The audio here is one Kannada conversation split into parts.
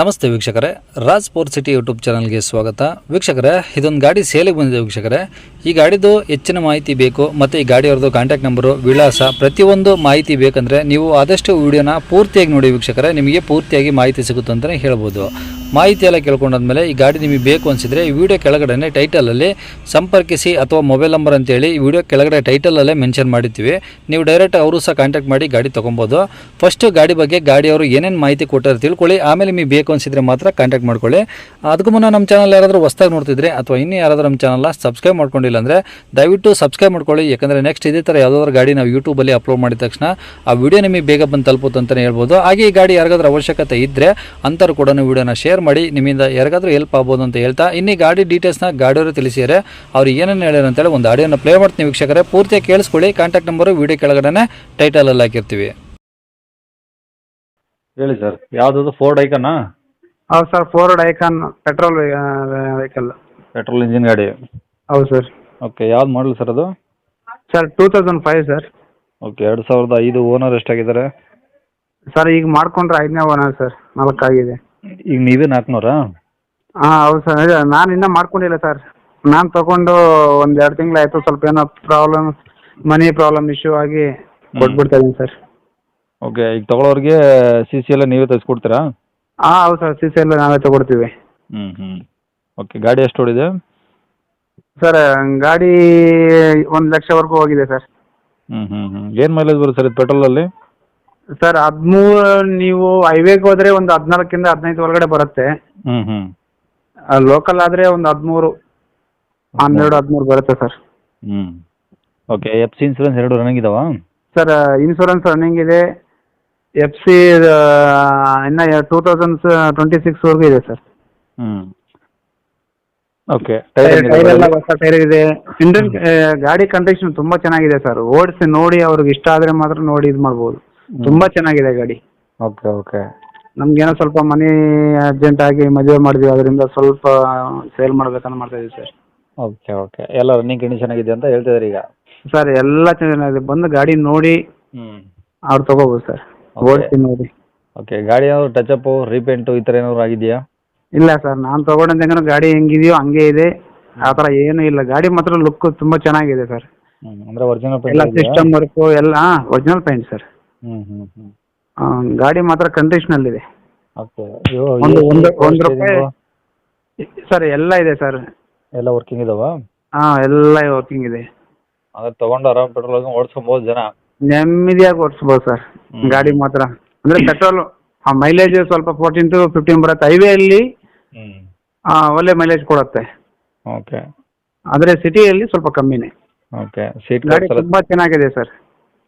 ನಮಸ್ತೆ ವೀಕ್ಷಕರೇ, ರಾಜ್ ಸ್ಪೋರ್ಟ್ ಸಿಟಿ ಯೂಟ್ಯೂಬ್ ಚಾನಲ್ಗೆ ಸ್ವಾಗತ. ವೀಕ್ಷಕರೇ, ಇದೊಂದು ಗಾಡಿ ಸೇಲಿಗೆ ಬಂದಿದೆ ವೀಕ್ಷಕರೇ. ಈ ಗಾಡಿದು ಹೆಚ್ಚಿನ ಮಾಹಿತಿ ಬೇಕು ಮತ್ತು ಈ ಗಾಡಿಯವ್ರದ್ದು ಕಾಂಟ್ಯಾಕ್ಟ್ ನಂಬರು, ವಿಳಾಸ, ಪ್ರತಿಯೊಂದು ಮಾಹಿತಿ ಬೇಕಂದರೆ ನೀವು ಆದಷ್ಟು ವಿಡಿಯೋನ ಪೂರ್ತಿಯಾಗಿ ನೋಡಿ ವೀಕ್ಷಕರೇ. ನಿಮಗೆ ಪೂರ್ತಿಯಾಗಿ ಮಾಹಿತಿ ಸಿಗುತ್ತೆ ಅಂತಲೇ ಹೇಳ್ಬೋದು. ಮಾಹಿತಿ ಎಲ್ಲ ಕೇಳ್ಕೊಂಡಾದ್ಮೇಲೆ ಈ ಗಾಡಿ ನಿಮಗೆ ಬೇಕು ಅನಿಸಿದರೆ ಈ ವಿಡಿಯೋ ಕೆಳಗಡೆ ಟೈಟಲಲ್ಲಿ ಸಂಪರ್ಕಿಸಿ ಅಥವಾ ಮೊಬೈಲ್ ನಂಬರ್ ಅಂತೇಳಿ ಈ ವಿಡಿಯೋ ಕೆಳಗಡೆ ಟೈಟಲಲ್ಲೇ ಮೆನ್ಷನ್ ಮಾಡಿರ್ತೀವಿ. ನೀವು ಡೈರೆಕ್ಟ್ ಅವರು ಸಹ ಕಾಂಟ್ಯಾಕ್ಟ್ ಮಾಡಿ ಗಾಡಿ ತೊಗೊಬೋದು. ಫಸ್ಟು ಗಾಡಿ ಬಗ್ಗೆ ಗಾಡಿಯವರು ಏನೇನು ಮಾಹಿತಿ ಕೊಟ್ಟಾರೆ ತಿಳ್ಕೊಳ್ಳಿ, ಆಮೇಲೆ ನಿಮಗೆ ಬೇಕು ಅನಿಸಿದರೆ ಮಾತ್ರ ಕಾಂಟ್ಯಾಕ್ಟ್ ಮಾಡ್ಕೊಳ್ಳಿ. ಅದಕ್ಕೂ ಮುನ್ನ ನಮ್ಮ ಚಾನಲ್ ಯಾರಾದರೂ ಹೊಸ್ದಾಗಿ ನೋಡ್ತಿದ್ರೆ ಅಥವಾ ಇನ್ನೂ ಯಾರಾದರೂ ನಮ್ಮ ಚಾನಲ್ನ ಸಬ್ಸ್ಕ್ರೈಬ್ ಮಾಡ್ಕೊಂಡಿಲ್ಲ ಅಂದರೆ ದಯವಿಟ್ಟು ಸಬ್ಸ್ಕ್ರೈಬ್ ಮಾಡ್ಕೊಳ್ಳಿ. ಯಾಕಂದರೆ ನೆಕ್ಸ್ಟ್ ಇದೇ ಥರ ಯಾವುದಾದ್ರೂ ಗಾಡಿ ನಾವು ಯೂಟ್ಯೂಬಲ್ಲಿ ಅಪ್ಲೋಡ್ ಮಾಡಿದ ತಕ್ಷಣ ಆ ವಿಡಿಯೋ ನಿಮಗೆ ಬೇಗ ಬಂದು ತಲುಪುತ್ತೆ ಅಂತಲೇ ಹೇಳ್ಬೋದು. ಹಾಗೆ ಈ ಗಾಡಿ ಯಾರಿಗಾದ್ರೂ ಅವಶ್ಯಕತೆ ಇದ್ದರೆ ಅಂಥವ್ರು ಕೂಡ ವಿಡಿಯೋನ ಶೇರ್ ಮಾಡಿ, ನಿಮ್ಮಿಂದ ಯಾರಿಗಾದ್ರೂ ಹೆಲ್ಪ್ ಆಗ್ಬೋದು ಅಂತ ಹೇಳ್ತಾ ಇನ್ನೀ ಗಾಡಿ ಡೀಟೇಲ್ಸ್ನ ಗಾಡಿಯವರು ತಿಳಿಸಿದರೆ ಅವ್ರು ಏನೇನು ಹೇಳ್ಯಾರ ಅಂತೇಳಿ ಒಂದು ಆಡಿಯೋನ ಪ್ಲೇ ಮಾಡ್ತೀನಿ ವೀಕ್ಷಕರೇ. ಪೂರ್ತಿಯಾಗಿ ಕೇಳಿಸ್ಕೊಳ್ಳಿ. ಕಾಂಟ್ಯಾಕ್ಟ್ ನಂಬರು ವಿಡಿಯೋ ಕೆಳಗಡೆ ಟೈಟಲಲ್ಲಿ ಹಾಕಿರ್ತೀವಿ. ಹೇಳಿ ಸರ್, ಯಾವುದದು ಫೋರ್ಡ್ ಐಕನಾ? ಹೌದು sir, Ford Ikon petrol vehicle. Petrol engine ಗಾಡಿ. ಹೌದು ಸರ್. ಓಕೆ, ಯಾವ್ದು ಮಾಡಲ್ ಸರ್ ಅದು? Sir 2005 sir. ಓಕೆ, 2005. ಓನರ್ ಎಷ್ಟಾಗಿದ್ದಾರೆ ಸರ್ ಈಗ ಮಾಡ್ಕೊಂಡ್ರೆ 5ನೇ ಓನರ್ ಸರ್, 4 ಆಗಿದೆ. ಈಗ ನೀವೇ 400? ಹಾಂ ಹೌದು ಸರ್. ಇದು ನಾನು ಇನ್ನೂ ಮಾಡ್ಕೊಂಡಿಲ್ಲ ಸರ್. ನಾನು ತೊಗೊಂಡು ಒಂದು 2 ತಿಂಗಳಾಯಿತು. ಸ್ವಲ್ಪ ಏನೋ ಪ್ರಾಬ್ಲಮ್, ಮನಿ ಪ್ರಾಬ್ಲಮ್ ಇಶ್ಯೂ ಆಗಿ ಕೊಟ್ಬಿಡ್ತಾ ಇದ್ದೀನಿ ಸರ್. ಓಕೆ, ಈಗ ತಗೊಳ್ಳೋರಿಗೆ ಸಿ ಸಿ ಎಲ್ಲ ನೀವೇ ತೆಗೆಸ್ಕೊಡ್ತೀರಾ? ಹಾಂ ಹೌದು ಸರ್, ಸಿ ಸಿ ಎಲ್ಲ ನಾವೇ ತೊಗೊಡ್ತೀವಿ. ಓಕೆ, ಗಾಡಿ ಎಷ್ಟು ಓಡಿದೆ ಸರ್ ಗಾಡಿ 1 ಲಕ್ಷವರೆಗೂ ಹೋಗಿದೆ ಸರ್. ಏನು ಮೈಲೇಜ್ ಬರುತ್ತೆ ಸರ್ ಇದು ಪೆಟ್ರೋಲಲ್ಲಿ? ಸರ್ 13, ನೀವು ಹೈವೇಗೆ ಹೋದರೆ ಒಂದು 14 15 ಒಳಗಡೆ ಬರುತ್ತೆ. ಲೋಕಲ್ ಆದರೆ ಒಂದು 13, 12, 13 ಬರುತ್ತೆ ಸರ್. Okay, F C insurance 2 running ಇದಾವಾ? ಸರ್ ಇನ್ಶೂರೆನ್ಸ್ ರನ್ನಿಂಗ್ ಇದೆ. ಎಫ್ ಸಿ ಇನ್ನು 2026ವರೆಗೂ ಇದೆ ಸರ್. ಓಕೆ, ಟೈರ್ ಎಲ್ಲ ಹೊಸ ಟೈರ್ ಇದೆ. ಇಂಡಿಯನ್ ಗಾಡಿ ಕಂಡೀಷನ್ ತುಂಬ ಚೆನ್ನಾಗಿದೆ ಸರ್. ಓಡಿಸಿ ನೋಡಿ, ಅವ್ರಿಗೆ ಇಷ್ಟ ಆದರೆ ಮಾತ್ರ ನೋಡಿ ಇದು ಮಾಡ್ಬೋದು. ತುಂಬ ಚೆನ್ನಾಗಿದೆ ಗಾಡಿ. Okay okay. ನಮಗೇನೋ ಸ್ವಲ್ಪ ಮನಿ ಅರ್ಜೆಂಟ್ ಆಗಿ ಮದುವೆ ಮಾಡಿದ್ವಿ, ಅದರಿಂದ ಸ್ವಲ್ಪ ಸೇಲ್ ಮಾಡ್ಬೇಕಂತ ಮಾಡ್ತಾ ಇದ್ದೀವಿ ಸರ್. ಓಕೆ ಓಕೆ, ಎಲ್ಲ ರನ್ನಿಂಗ್ ಕಂಡೀಷನ್ ಆಗಿದೆ ಅಂತ ಹೇಳ್ತಿದ್ದಾರೆ ಈಗ? ಸರ್ ಎಲ್ಲ ಚೆನ್ನಾಗಿದೆ. ಬಂದು ಗಾಡಿ ನೋಡಿ ಅವ್ರು ತಗೋಬೋದು ಸರ್, ಓಡಿಸಿ ನೋಡಿ. ಓಕೆ, ಗಾಡಿ ಏನಾದ್ರು ಟಚಪ್ಪು, ರೀಪೇಂಟು ಈ ಥರ ಏನಾದ್ರು ಆಗಿದೆಯಾ? ಇಲ್ಲ ಸರ್, ನಾನು ತೊಗೊಂಡಂಗೆ ಗಾಡಿ ಹೆಂಗಿದೆಯೋ ಹಂಗೆ ಇದೆ. ಆ ಥರ ಏನೂ ಇಲ್ಲ. ಗಾಡಿ ಮಾತ್ರ ಲುಕ್ ತುಂಬ ಚೆನ್ನಾಗಿದೆ ಸರ್. ಅಂದರೆ ಒರಿಜಿನಲ್ ಎಲ್ಲ ಪೇಂಟ್? ಸಿಸ್ಟಮ್ ವರ್ಕು ಎಲ್ಲ ಒರಿಜಿನಲ್ ಪೇಂಟ್ ಸರ್. ಗಾಡಿ ಮಾತ್ರ ಕಂಡೀಷನಲ್ಲಿದೆ. ಓಕೆ, ಒಂದು ರೂಪಾಯಿ ಸರ್ ಎಲ್ಲ ಇದೆ ಸರ್. ಎಲ್ಲ ವರ್ಕಿಂಗ್ ಇದಾವಾ? ಹಾಂ ಎಲ್ಲ ವರ್ಕಿಂಗ್ ಇದೆ. ಅದೇ ತೊಗೊಂಡು ಆರಾಮ್ ಪೆಟ್ರೋಲ್ ಓಡಿಸ್ಕೊಬೋದು ಜನ? ನೆಮ್ಮದಿಯಾಗಿ ಓಡಿಸ್ಬೋದು ಸರ್. ಗಾಡಿ ಮಾತ್ರ ಅಂದರೆ ಪೆಟ್ರೋಲ್ ಮೈಲೇಜ್ ಸ್ವಲ್ಪ 14 to 15 ಬರುತ್ತೆ. ಹೈವೇಯಲ್ಲಿ ಒಳ್ಳೆ ಮೈಲೇಜ್ ಕೊಡುತ್ತೆ. ಓಕೆ, ಆದರೆ ಸಿಟಿಯಲ್ಲಿ ಸ್ವಲ್ಪ ಕಮ್ಮಿನೇ. ಓಕೆ. ಸೀಟ್ ಗಾಡಿ ಕವರ್ಸ್ ಎಲ್ಲ ತುಂಬ ಚೆನ್ನಾಗಿದೆ ಸರ್.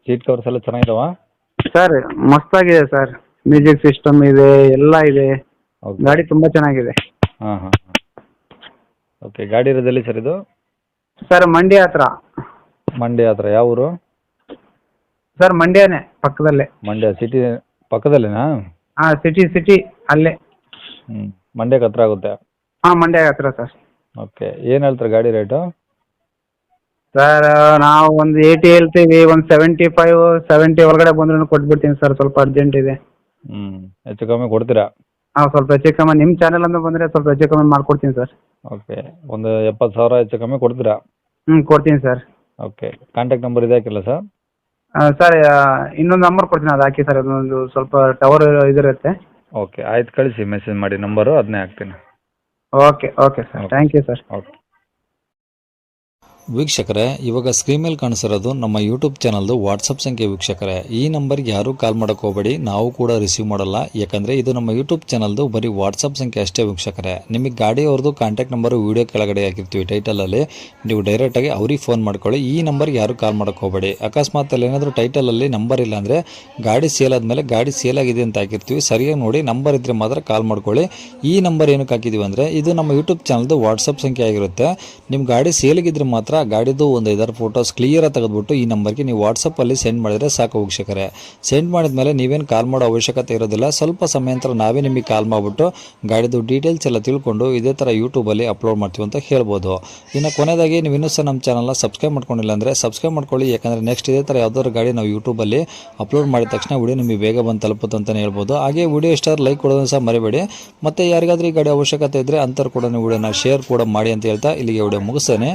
ಸೀಟ್ ಕವರ್ಸ್ ಎಲ್ಲ ಚೆನ್ನಾಗಿದಾವಾ? ಸರ್ ಮಸ್ತಾಗಿದೆ ಸರ್. ಮ್ಯೂಸಿಕ್ ಸಿಸ್ಟಮ್ ಇದೆ, ಎಲ್ಲ ಇದೆ. ಓಕೆ. ಗಾಡಿ ತುಂಬ ಚೆನ್ನಾಗಿದೆ. ಹಾಂ. ಓಕೆ, ಗಾಡಿ ಇರೋದೆಲ್ಲಿ ಸರ್ ಇದು? ಸರ್ ಮಂಡ್ಯ ಹತ್ರ. ಮಂಡ್ಯ ಹತ್ರ ಯಾವ ಊರು? ಸರ್ ಮಂಡ್ಯನೇ ಪಕ್ಕದಲ್ಲೇ. ಮಂಡ್ಯ ಸಿಟಿ ಪಕ್ಕದಲ್ಲೇನಾ? ಹಾಂ ಸಿಟಿ ಅಲ್ಲೇ. ಮಂಡ್ಯಕ್ಕೆ ಹತ್ರ ಆಗುತ್ತೆ? ಹಾಂ ಮಂಡ್ಯ ಹತ್ರ ಸರ್. ಓಕೆ, ಏನು ಹೇಳ್ತಾರೆ ಗಾಡಿ ರೇಟು? ಸರ್ ನಾವು ಒಂದು 80 ಹೇಳ್ತೀವಿ. ಒಂದು 75 70 ಒಳಗಡೆ ಬಂದ್ರೂ ಕೊಟ್ಬಿಡ್ತೀನಿ ಸರ್. ಸ್ವಲ್ಪ ಅರ್ಜೆಂಟ್ ಇದೆ. ಹೆಚ್ಚು ಕಮ್ಮಿ ಕೊಡ್ತೀರಾ? ಹಾಂ ಸ್ವಲ್ಪ ಹೆಚ್ಚು ಕಮ್ಮಿ, ನಿಮ್ಮ ಚಾನಲ್ ಅಂತ ಬಂದರೆ ಸ್ವಲ್ಪ ಹೆಚ್ಚು ಕಮ್ಮಿ ಮಾಡ್ಕೊಡ್ತೀನಿ ಸರ್. ಓಕೆ, ಒಂದು 70,000 ಹೆಚ್ಚು ಕಮ್ಮಿ ಕೊಡ್ತೀರಾ? ಕೊಡ್ತೀನಿ ಸರ್. ಓಕೆ, ಕಾಂಟ್ಯಾಕ್ಟ್ ನಂಬರ್ ಇದೆ ಹಾಕಿಲ್ಲ ಸರ್? ಸರ್ ಇನ್ನೊಂದು ನಂಬರ್ ಕೊಡ್ತೀನಿ, ಅದು ಹಾಕಿ ಸರ್. ಅದೊಂದು ಸ್ವಲ್ಪ ಟವರ್ ಇದಿರುತ್ತೆ. ಓಕೆ, ಆಯ್ತು, ಕಳಿಸಿ ಮೆಸೇಜ್ ಮಾಡಿ ನಂಬರು, ಅದನ್ನೇ ಹಾಕ್ತೀನಿ. Okay sir, thank you sir. Okay. ವೀಕ್ಷಕರೇ, ಇವಾಗ ಸ್ಕ್ರೀನ್ ಮೇಲೆ ಕಾಣಿಸಿರೋದು ನಮ್ಮ ಯೂಟ್ಯೂಬ್ ಚಾನಲ್ದು ವಾಟ್ಸಪ್ ಸಂಖ್ಯೆ ವೀಕ್ಷಕರೇ. ಈ ನಂಬರ್ಗೆ ಯಾರೂ ಕಾಲ್ ಮಾಡೋಕ್ಕೆ ಹೋಗಬೇಡಿ, ನಾವು ಕೂಡ ರಿಸೀವ್ ಮಾಡಲ್ಲ. ಯಾಕಂದರೆ ಇದು ನಮ್ಮ ಯೂಟ್ಯೂಬ್ ಚಾನಲ್ದು ಬರೀ ವಾಟ್ಸಪ್ ಸಂಖ್ಯೆ ಅಷ್ಟೇ ವೀಕ್ಷಕರೇ. ನಿಮಗೆ ಗಾಡಿಯವ್ರದ್ದು ಕಾಂಟ್ಯಾಕ್ಟ್ ನಂಬರು ವೀಡಿಯೋ ಕೆಳಗಡೆ ಹಾಕಿರ್ತೀವಿ ಟೈಟಲಲ್ಲಿ, ನೀವು ಡೈರೆಕ್ಟಾಗಿ ಅವ್ರಿಗೆ ಫೋನ್ ಮಾಡ್ಕೊಳ್ಳಿ. ಈ ನಂಬರ್ಗೆ ಯಾರೂ ಕಾಲ್ ಮಾಡೋಕ್ಕೆ ಹೋಗಬೇಡಿ. ಅಕಸ್ಮಾತ್ ಅಲ್ಲಿ ಏನಾದರೂ ಟೈಟಲಲ್ಲಿ ನಂಬರ್ ಇಲ್ಲ ಅಂದರೆ ಗಾಡಿ ಸೇಲ್ ಆದಮೇಲೆ ಗಾಡಿ ಸೇಲ್ ಆಗಿದೆ ಅಂತ ಹಾಕಿರ್ತೀವಿ, ಸರಿಯಾಗಿ ನೋಡಿ ನಂಬರ್ ಇದ್ದರೆ ಮಾತ್ರ ಕಾಲ್ ಮಾಡ್ಕೊಳ್ಳಿ. ಈ ನಂಬರ್ ಏನಕ್ಕೆ ಹಾಕಿದ್ದೀವಿ ಅಂದರೆ ಇದು ನಮ್ಮ ಯೂಟ್ಯೂಬ್ ಚಾನಲ್ದು ವಾಟ್ಸಪ್ ಸಂಖ್ಯೆ ಆಗಿರುತ್ತೆ. ನಿಮ್ಮ ಗಾಡಿ ಸೇಲಿಗಿದ್ರೆ ಮಾತ್ರ ಮಾತ್ರ ಗಾಡಿದು ಒಂದು 5-6 ಫೋಟೋಸ್ ಕ್ಲಿಯರಾಗಿ ತೆಗೆದುಬಿಟ್ಟು ಈ ನಂಬರ್ಗೆ ನೀವು ವಾಟ್ಸಪ್ಪಲ್ಲಿ ಸೆಂಡ್ ಮಾಡಿದರೆ ಸಾಕು ವೀಕ್ಷಕರೇ. ಸೆಂಡ್ ಮಾಡಿದ್ಮೇಲೆ ನೀವೇನು ಕಾಲ್ ಮಾಡೋ ಅವಶ್ಯಕತೆ ಇರೋದಿಲ್ಲ. ಸ್ವಲ್ಪ ಸಮಯ ನಂತರ ನಾವೇ ನಿಮಗೆ ಕಾಲ್ ಮಾಡಿಬಿಟ್ಟು ಗಾಡಿದು ಡೀಟೇಲ್ಸ್ ಎಲ್ಲ ತಿಳ್ಕೊಂಡು ಇದೇ ಥರ ಯೂಟ್ಯೂಬಲ್ಲಿ ಅಪ್ಲೋಡ್ ಮಾಡ್ತೀವಿ ಅಂತ ಹೇಳ್ಬೋದು. ಇನ್ನು ಕೊನೆಯದಾಗಿ ನೀವು ಇನ್ನೂ ಸಹ ನಮ್ಮ ಚಾನಲ್ನ ಸಬ್ಸ್ಕ್ರೈಬ್ ಮಾಡ್ಕೊಂಡಿಲ್ಲ ಅಂದರೆ ಸಬ್ಸ್ಕ್ರೈಬ್ ಮಾಡ್ಕೊಳ್ಳಿ. ಯಾಕಂದರೆ ನೆಕ್ಸ್ಟ್ ಇದೇ ಥರ ಯಾವ್ದಾದ್ರು ಗಾಡಿ ನಾವು ಯೂಟ್ಯೂಬಲ್ಲಿ ಅಪ್ಲೋಡ್ ಮಾಡಿದ ತಕ್ಷಣ ವಿಡಿಯೋ ನಿಮಗೆ ಬೇಗ ಬಂದು ತಲುಪುತ್ತೆ ಅಂತಲೇ ಹೇಳ್ಬೋದು. ಹಾಗೆ ವಿಡಿಯೋ ಇಷ್ಟ ಲೈಕ್ ಕೊಡೋದನ್ನು ಸಹ ಮರಿಬೇಡಿ. ಮತ್ತು ಯಾರಿಗಾದ್ರೂ ಈ ಗಾಡಿ ಅವಶ್ಯಕತೆ ಇದ್ದರೆ ಅಂಥವ್ರು ಕೂಡ ನೀವು ವಿಡಿಯೋನ ಶೇರ್ ಕೂಡ ಮಾಡಿ ಅಂತ ಹೇಳ್ತಾ ಇಲ್ಲಿಗೆ ವಿಡಿಯೋ ಮುಗಿಸ್ತೇನೆ.